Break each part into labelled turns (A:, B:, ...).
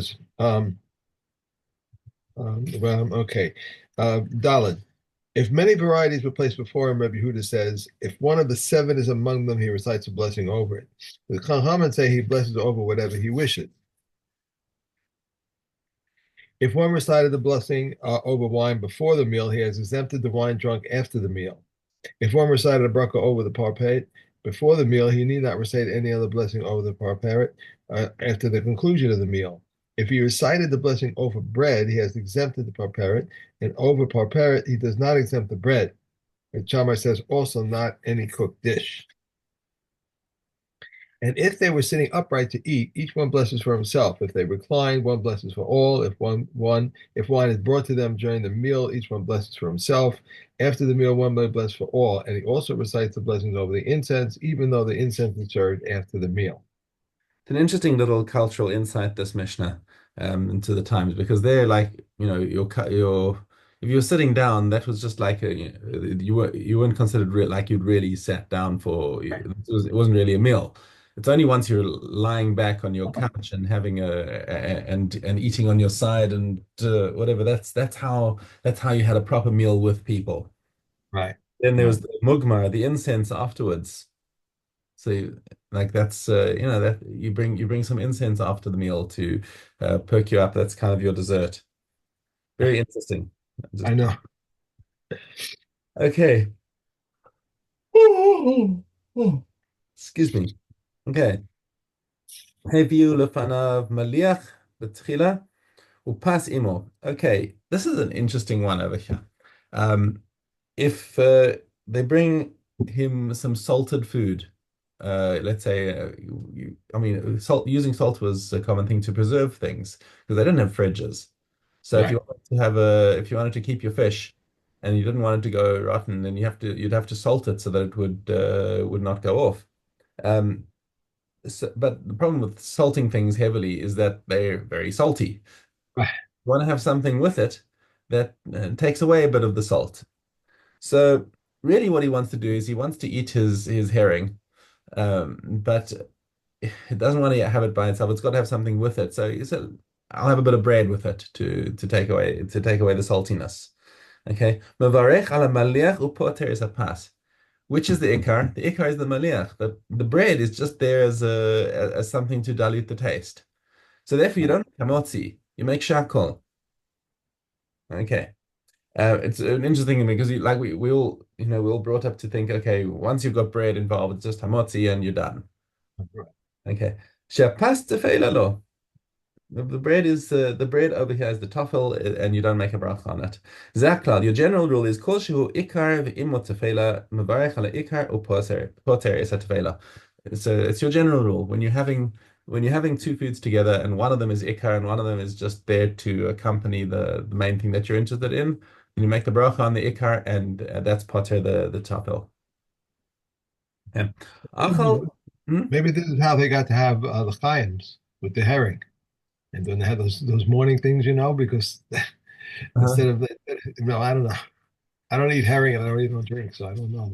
A: says, okay, Daled. If many varieties were placed before him, Rabbi Yehuda says, if one of the seven is among them, he recites a blessing over it. The Chachamim say he blesses over whatever he wishes. If one recited the blessing over wine before the meal, he has exempted the wine drunk after the meal. If one recited a bracha over the parpet before the meal, he need not recite any other blessing over the parpet after the conclusion of the meal. If he recited the blessing over bread, he has exempted the parpet, and over parpet, he does not exempt the bread. And Shammai says also not any cooked dish. And if they were sitting upright to eat, each one blesses for himself. If they recline, one blesses for all. If wine is brought to them during the meal, each one blesses for himself. After the meal, one may bless for all. And he also recites the blessings over the incense, even though the incense is served after the meal.
B: It's an interesting little cultural insight, this Mishnah, into the times, because they're like, your if you were sitting down, that was just like you weren't considered like you'd really sat down for it wasn't really a meal. It's only once you're lying back on your couch and having and eating on your side and whatever. That's how you had a proper meal with people.
A: Right.
B: Then there
A: Right.
B: was the mugmar, the incense afterwards. So like that's that you bring some incense after the meal to perk you up. That's kind of your dessert. Very interesting.
A: I
B: Just
A: know.
B: okay. Excuse me. Okay. Heviu lefanav maliach betchila upas imo. Okay, this is an interesting one over here. Um, if they bring him some salted food, let's say, I mean, using salt was a common thing to preserve things because they didn't have fridges. So
A: Right.
B: if you wanted to keep your fish and you didn't want it to go rotten, then you'd have to salt it so that it would not go off. Um, but the problem with salting things heavily is that they're very salty.
A: Right.
B: You want to have something with it that takes away a bit of the salt. So really what he wants to do is he wants to eat his herring, but it doesn't want to have it by itself. It's got to have something with it. So he said, I'll have a bit of bread with it to take away the saltiness. Okay. Mevarech ala maliach upoter is a pas. Which is the ikar? The ikar is the maliach. The bread is just there as something to dilute the taste. So therefore you don't make hamotzi, you make shakol. Okay. It's an interesting thing because like we all brought up to think, okay, once you've got bread involved, it's just hamotzi and you're done. Okay. Shapas tefela lo. The bread over here is the tafel, and you don't make a bracha on it. Zaklal, your general rule is kol shehu ikar v'imot tefela mevarech ala ikar upoter es tefela. So it's your general rule when you're having two foods together and one of them is ikar and one of them is just there to accompany the main thing that you're interested in. You make the bracha on the ikar and that's poter the tafel. Yeah. Achal. Hmm?
A: Maybe this is how they got to have the chayams with the herring. And then they had those morning things, because instead of I don't know. I don't eat herring and I don't even drink, so I don't know.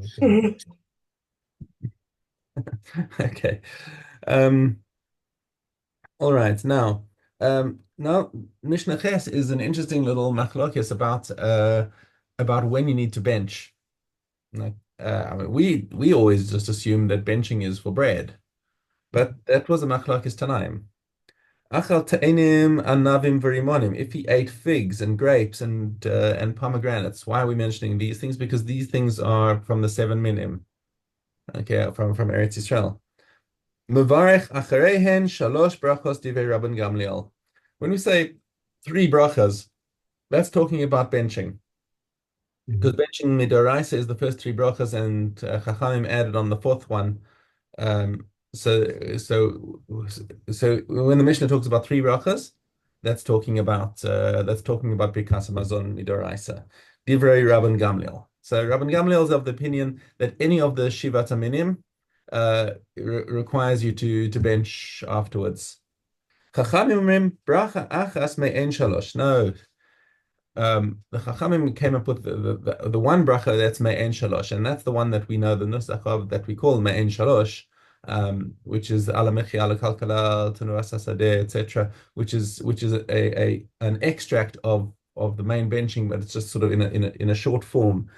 B: Uh-huh. Okay. Um, all right. Now Mishna Ches is an interesting little machlokes about when you need to bench. Like, I mean, we always just assume that benching is for bread, but that was a machlokes tanaim. Achal te'enim anavim v'rimonim. If he ate figs and grapes and pomegranates, why are we mentioning these things? Because these things are from the seven minim. Okay, from Eretz Yisrael. Mevarech acharehen shalosh brachos divrei Rabban Gamliel. When we say three brachas, that's talking about benching. Because
A: Mhm.
B: benching midoraisa is the first three brachas, and Chachamim added on the fourth one. Um, so when the Mishnah talks about three brachas, that's talking about Birkas Hamazon midoraisa. Divrei Rabban Gamliel. So Rabban Gamliel is of the opinion that any of the Shivat Aminim requires you to bench afterwards. Chachamim omrim bracha achas me'en shalosh. No, the Chachamim came up with the one bracha that's me'en shalosh, and that's the one that we know the nusach of that we call me'en shalosh. which is ala mechi ala kalkala tenuras hasadeh, etc., which is a an extract of the main benching, but it's just sort of in a short form.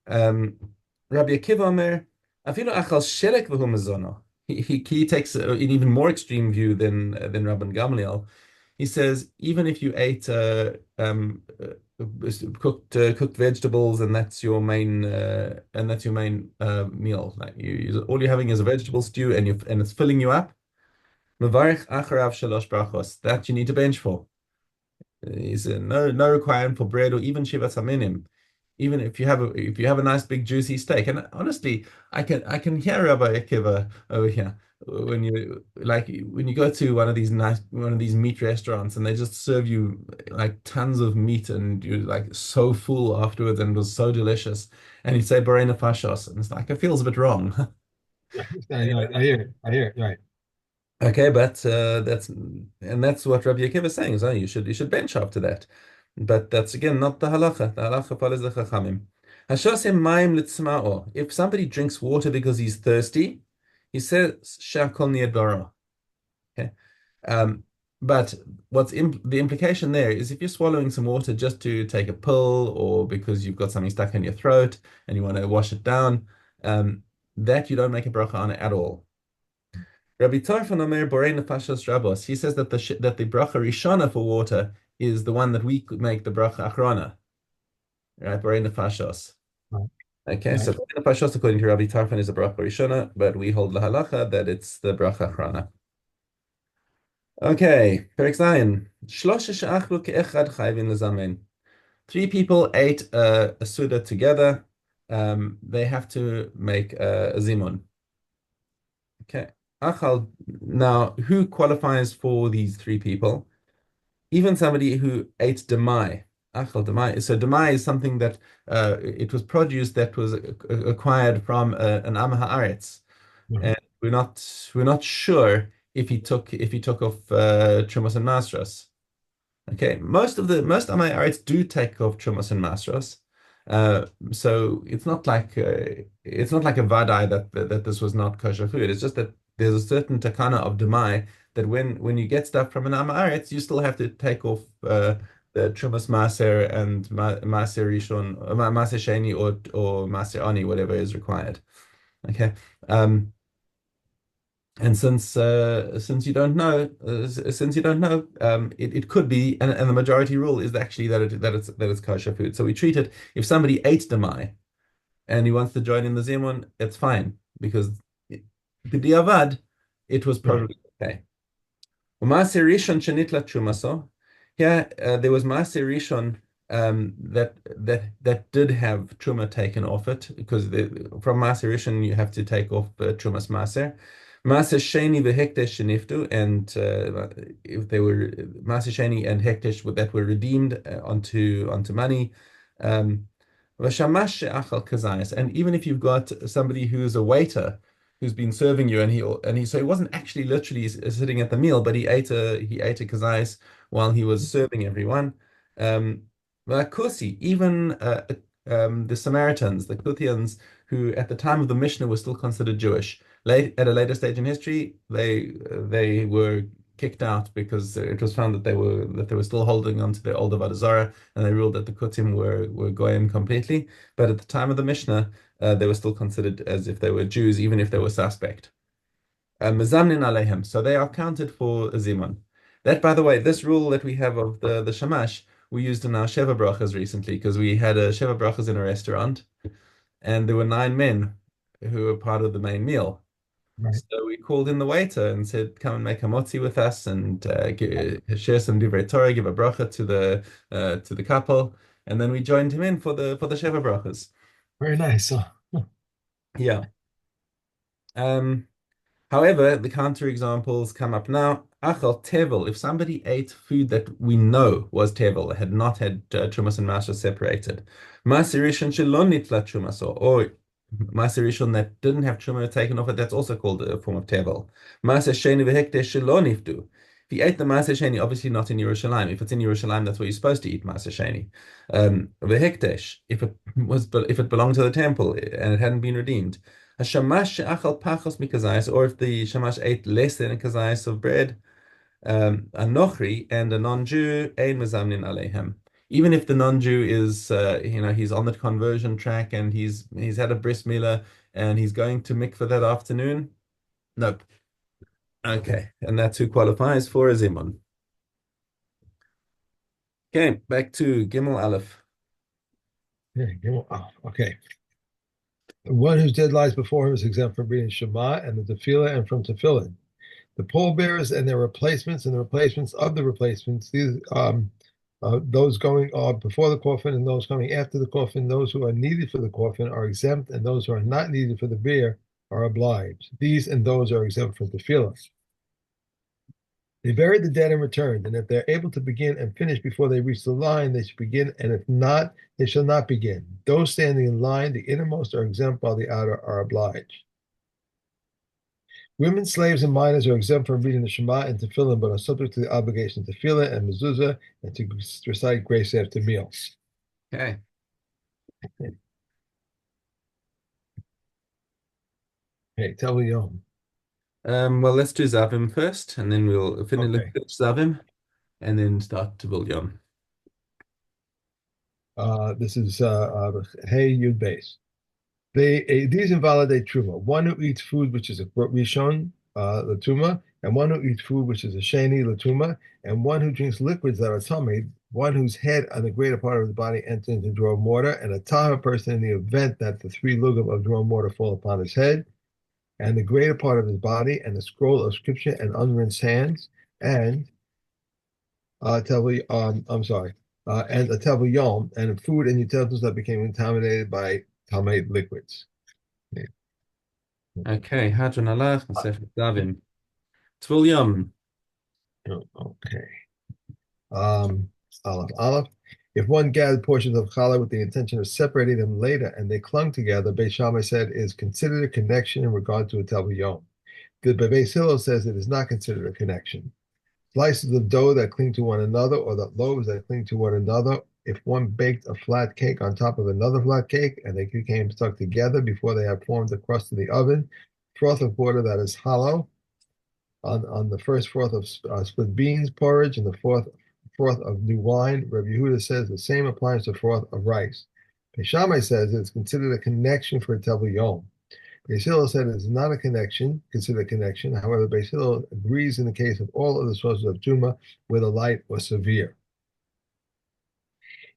B: Um, Rabbi Akiva Omer, afilu achal shelek v'hu mezono. He takes an even more extreme view than Rabban Gamliel. He says even if you ate cooked vegetables and that's your main meal, like all you're having is a vegetable stew and it's filling you up. Mevarich acharav shalosh brachos, that you need to bench for. Is no requirement for bread or even shivat haminim. Even if you have a nice big juicy steak, and honestly, I can hear Rabbi Akiva over here when you go to one of these meat restaurants and they just serve you like tons of meat and you're like so full afterwards and it was so delicious, and you say Borena Fashos, and it's like it feels a bit wrong.
A: I hear it. I hear it. Right.
B: Okay, but that's what Rabbi Akiva is saying. So you should bench after that. But that's again not the halacha. The halacha follows the chachamim. Hashasem mayim litzma'o. If somebody drinks water because he's thirsty, he says shakol niyad bara. Okay. Um, but the implication there is if you're swallowing some water just to take a pill or because you've got something stuck in your throat and you want to wash it down, that you don't make a bracha on it at all. Rabbi Tarfon Omer Borei Nefashos Rabos. He says that the bracha rishona for water is the one that we could make the bracha achrona, right? Borei Nefashos.
A: Right.
B: Okay,
A: Right.
B: so Borei Nefashos according to Rabbi Tarfon is the bracha rishona, but we hold the halacha that it's the bracha achrona. Okay, Perek Zayin. Shlosha she'achlu ke'echad chayvin lezamen. Three people ate a suda together. They have to make a zimun. Okay. Achal, now, who qualifies for these three people? Even somebody who ate demai. Achal demai. So demai is something that it was produce that was acquired from an Am Haaretz,
A: Mhm.
B: and we're not sure if he took off Trumas and Masras. Okay, most Amorites do take off Chumas and Masros. So it's not like a vadai that this was not kosher food. It's just that there's a certain takana of demai that when you get stuff from an Amoritz, you still have to take off the Chumas Maser and Maser Rishon, Maser Sheni or Maser Ani, whatever is required. Okay. Um, and since you don't know, it could be, and the majority rule is actually that it's kosher food. So we treat it if somebody ate demai and he wants to join in the zimun, it's fine because b'diavad it was
A: Right.
B: probably okay. U'ma'aseh rishon shenitla trumaso. Here there was ma'aseh rishon that did have truma taken off it because from ma'aseh rishon you have to take off trumas ma'aseh. Ma'aseh sheni v'hekdesh sheniftu, and if they were ma'aseh sheni and hekdesh that were redeemed onto money. V'shamash she'achal kazayas, and even if you've got somebody who's a waiter who's been serving you, and he wasn't actually literally sitting at the meal, but he ate a kazayas while he was serving everyone. Kusi, even the Samaritans, the Kuthians, who at the time of the Mishnah were still considered Jewish. At a later stage in history, they were kicked out because it was found that they were still holding on to their old Avodah Zarah, and they ruled that the Kutim were goyim completely. But at the time of the Mishnah, they were still considered as if they were Jews, even if they were suspect. Mezamnin alehem, so they are counted for a zimun. That, by the way, this rule that we have of the shamash, we used in our Sheva Brachas recently because we had a Sheva Brachas in a restaurant, and there were 9 men who were part of the main meal.
A: Right.
B: So we called in the waiter and said, "Come and make a motzi with us and share some divrei Torah, give a bracha to the couple." And then we joined him in for the Sheva Brachas.
A: Very nice.
B: Yeah. Um, However, the counterexamples come up now. Achal tevel, if somebody ate food that we know was tevel, had not had trumas and masra separated. Maser rishon shelo nitla trumas, or maser rishon that didn't have truma taken off it, that's also called a form of tevel. Maser sheni v'hekdesh shelo nifdu. If you ate the maser sheni, obviously not in Yerushalayim. If it's in Yerushalayim, that's where you're supposed to eat maser sheni. V'hekdesh, if it belonged to the temple and it hadn't been redeemed. Hashamash she'achal pachos mikazayis, or if the shamash ate less than a kazayis of bread, a nochri and a non-Jew, ein mezamnin aleihem. Even if the non-Jew is, he's on the conversion track and he's had a bris milah and he's going to mikveh that afternoon. Nope. Okay, and that's who qualifies for a zimun. Okay, back to Gimel Aleph.
A: Okay. The one whose dead lies before him is exempt from reading Shema and the tefillah and from tefillin. The pallbearers and their replacements and the replacements of the replacements, those going before the coffin and those coming after the coffin, those who are needed for the coffin are exempt, and those who are not needed for the bier are obliged. These and those are exempt from tefillah. They buried the dead and returned, and if they're able to begin and finish before they reach the line, they should begin, and if not, they shall not begin. Those standing in line, the innermost are exempt, while the outer are obliged. Women, slaves, and minors are exempt from reading the Shema and Tefillin, but are subject to the obligation of Tefillah and Mezuzah and to recite grace after meals.
B: Okay.
A: Hey, tell me Yom.
B: Well, let's do Zavim first, and then we'll finish
A: Okay.
B: Zavim, and then start to build Yom.
A: This is Hey Yud Base. These invalidate truma. One who eats food which is a rishon, latuma, and one who eats food which is a sheni, latuma, and one who drinks liquids that are tummy, one whose head and the greater part of his body enter into draw mortar, and a tahor person in the event that the three lugam of draw mortar fall upon his head, and the greater part of his body, and the scroll of scripture and unrinsed hands, and I'm sorry, and a tevel yom, and food and utensils that became contaminated by tamei liquids.
B: Okay, Hadron Alach, Masechet Zavim. Tvul Yom.
A: Okay. Aleph. If one gathered portions of challah with the intention of separating them later and they clung together, Beis Shammai said is considered a connection in regard to a tevel yom. The Beis Hillel says it is not considered a connection. Slices of dough that cling to one another, or the loaves that cling to one another, if one baked a flat cake on top of another flat cake and they became stuck together before they had formed the crust in the oven, froth of water that is hollow on the first froth of split beans porridge and the fourth froth of new wine. Rabbi Yehuda says the same applies to froth of rice. Beis Shammai says it's considered a connection for a tevel yom. Beis Hillel said it is not a connection, considered a connection. However, Beis Hillel agrees in the case of all other sources of Tuma where the light was severe.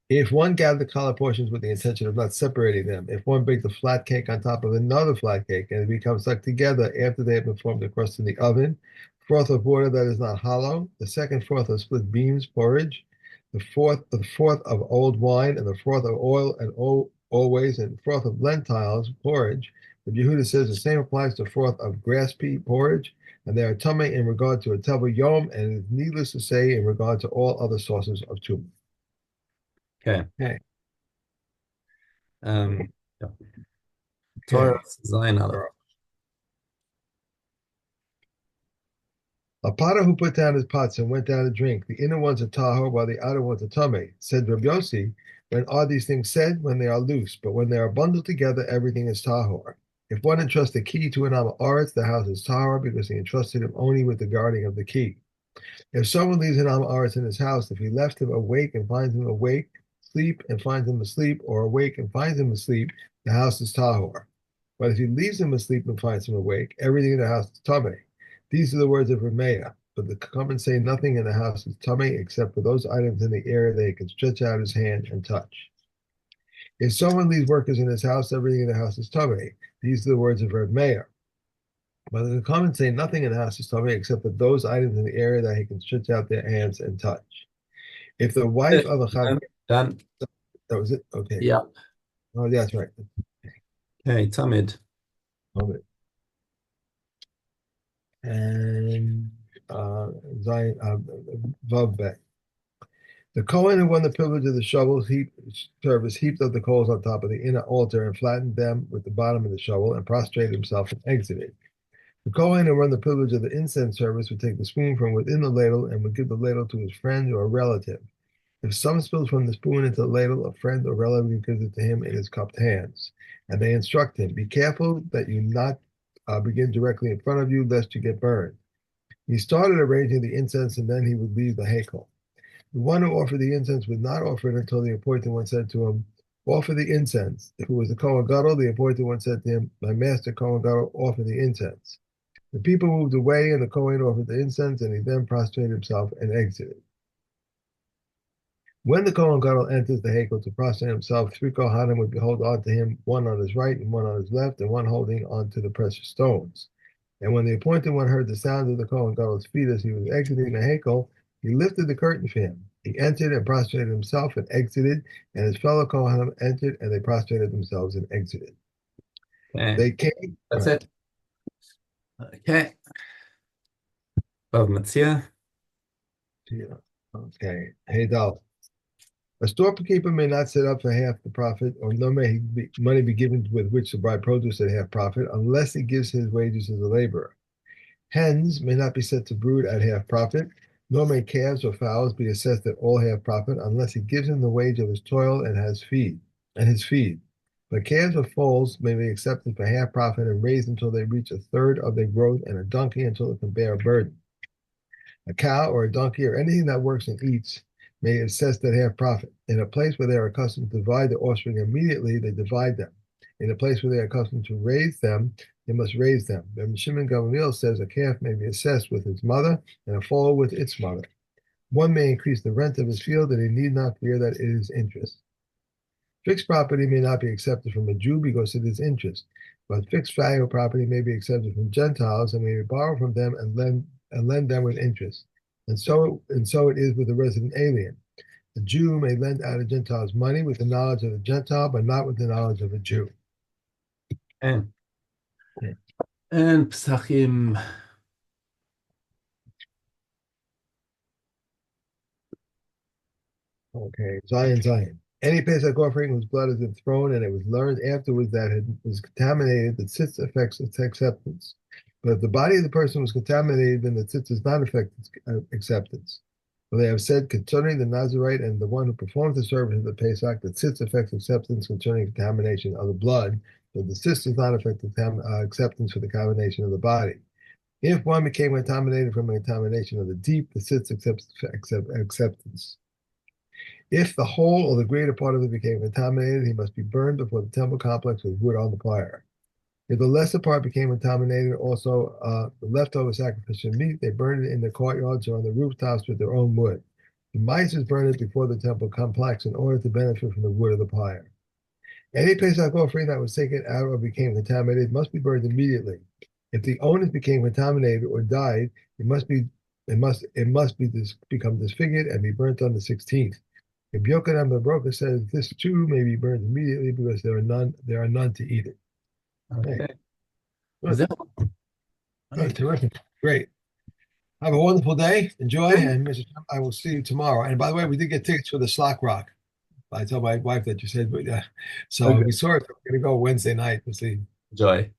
A: If one gathered the challah portions with the intention of not separating them, if one baked a flat cake on top of another flat cake and it becomes stuck together after they have been formed the crust in the oven, froth of water that is not hollow, the second froth of split beans porridge, the fourth of old wine, and the froth of oil and always, and froth of lentils porridge. The Yehuda says the same applies to froth of grass pea porridge, and they are tummy in regard to a tevel yom, and it is needless to say in regard to all other sources of tumah.
B: Okay.
A: Okay.
B: Yeah.
A: Okay.
B: Torah Zayin Aleph.
A: A potter who put down his pots and went down to drink, the inner ones are tahor, while the outer ones are tameh. Said Rabbi Yossi, when are these things said? When they are loose, but when they are bundled together, everything is tahor. If one entrusts the key to an Aretz, the house is tahor because he entrusted him only with the guarding of the key. If someone leaves an Aretz in his house, if he left him awake and finds him awake, sleep and finds him asleep, or awake and finds him asleep, the house is tahor. But if he leaves him asleep and finds him awake, everything in the house is tameh. These are the words of Rameya, but the comments say nothing in the house is tameh except for those items in the area that he can stretch out his hand and touch. If someone leaves workers in his house, everything in the house is tameh. These are the words of Rameya. But the comments say nothing in the house is tameh except for those items in the area that he can stretch out their hands and touch. If the wife of a chaver,
B: Done.
A: that was it. Okay.
B: Yeah.
A: Oh, yeah, that's right.
B: Okay, Tamid.
A: And Zion Vav Bet. The Kohen who won the privilege of the shovel service heaped up the coals on top of the inner altar and flattened them with the bottom of the shovel and prostrated himself and exited. The Kohen who won the privilege of the incense service would take the spoon from within the ladle and would give the ladle to his friend or relative. If some spills from the spoon into the ladle, a friend or relative gives it to him in his cupped hands. And they instruct him, be careful that you not begin directly in front of you, lest you get burned. He started arranging the incense, and then he would leave the Hakel. The one who offered the incense would not offer it until the appointed one said to him, offer the incense. If it was the Kohen Gadol, the appointed one said to him, my master Kohen Gadol, offer the incense. The people moved away, and the Kohen offered the incense, and he then prostrated himself and exited. When the Kohen Gadol enters the Hakel to prostrate himself, three Kohanim would hold on to him, one on his right and one on his left, and one holding on to the precious stones. And when the appointed one heard the sound of the Kohen Gadol's feet as he was exiting the Hakel, he lifted the curtain for him. He entered and prostrated himself and exited, and his fellow Kohanim entered and they prostrated themselves and exited.
B: Okay,
A: They came.
B: that's it. Okay. Bava Metzia.
A: Yeah. Okay. Hey, Dal. A storekeeper may not set up for half the profit, or nor may money be given with which to buy produce at half profit, unless he gives his wages as a laborer. Hens may not be set to brood at half profit, nor may calves or fowls be assessed at all half profit, unless he gives them the wage of his toil and his feed. But calves or foals may be accepted for half profit and raised until they reach a third of their growth, and a donkey until it can bear a burden. A cow or a donkey or anything that works and eats may assess that half profit. In a place where they are accustomed to divide the offspring immediately, they divide them. In a place where they are accustomed to raise them, they must raise them. Rabbi Shimon Gamaliel says a calf may be assessed with its mother and a foal with its mother. One may increase the rent of his field, and he need not fear that it is interest. Fixed property may not be accepted from a Jew because it is interest, but fixed value property may be accepted from Gentiles and may borrow from them and lend them with interest. And so it is with a resident alien. A Jew may lend out a Gentile's money with the knowledge of the Gentile, but not with the knowledge of a Jew.
B: And
A: Okay.
B: Psachim.
A: Okay, Zion. Any Pesach offering whose blood has been thrown and it was learned afterwards that it was contaminated, the tzitz affects its acceptance. But if the body of the person was contaminated, then the tzitz does not affect its acceptance. For they have said concerning the Nazarite and the one who performs the service of the Pesach, the tzitz affects acceptance concerning contamination of the blood, but the tzitz does not affect acceptance for the contamination of the body. If one became contaminated from a contamination of the deep, the tzitz accepts acceptance. If the whole or the greater part of it became contaminated, he must be burned before the temple complex with wood on the fire. If the lesser part became contaminated, also the leftover sacrificial meat, they burned it in the courtyards or on the rooftops with their own wood. The mice burned it before the temple complex in order to benefit from the wood of the fire. Any Pesach offering that was taken out or became contaminated must be burned immediately. If the owners became contaminated or died, it must become disfigured and be burnt on the 16th. Rabbi Yochanan ben Berachos says this too may be burned immediately because there are none to eat it.
B: Okay.
A: Good. Good, terrific, great. Have a wonderful day. Enjoy, and Mr. Trump, I will see you tomorrow. And by the way, we did get tickets for the Slack Rock. I told my wife that you said, but so
B: Okay.
A: we saw it. We're going to go Wednesday night to see.
B: Enjoy.